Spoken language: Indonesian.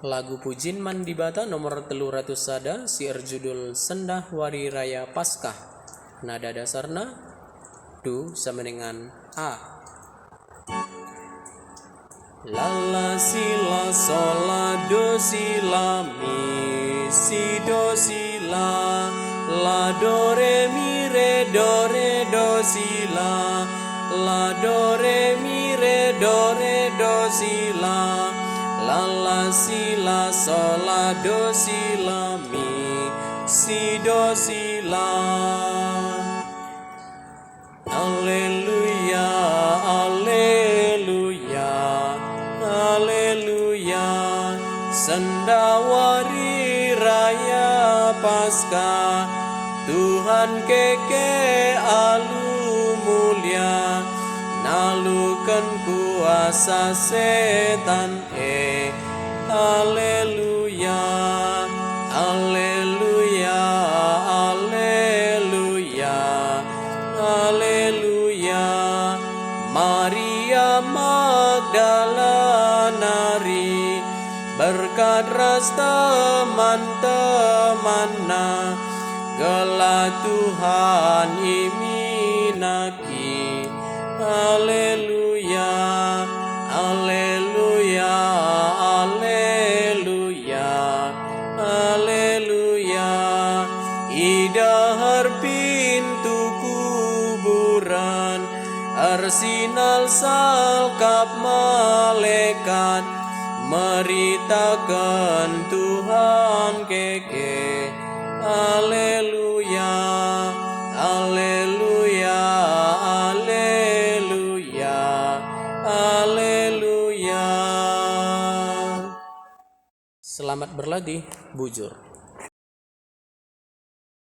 Lagu Pujin Mandibata nomor 300 sada siar judul Sendah Wari Raya Paskah. Nada dasarna do sama dengan A. La si la sol la do si la mi si do si la do re mi re do si la do re mi re do si la si la sol la do si la mi si do si la. Alleluia, alleluia, alleluia. Sendawari Raya Paskah, Tuhan keke alu mulia, nalukan kuasa setan Alleluia, alleluia, alleluia, alleluia. Maria Magdalanari, berkat ras teman-temanna, gelar Tuhan iminaki. Alleluia, alleluia, alleluia, alleluia. Idahar pintu kuburan, arsinal salkap malaikat, meritakan Tuhan keke. Alleluia, alleluia, alleluia, alleluia. Selamat berlatih, bujur.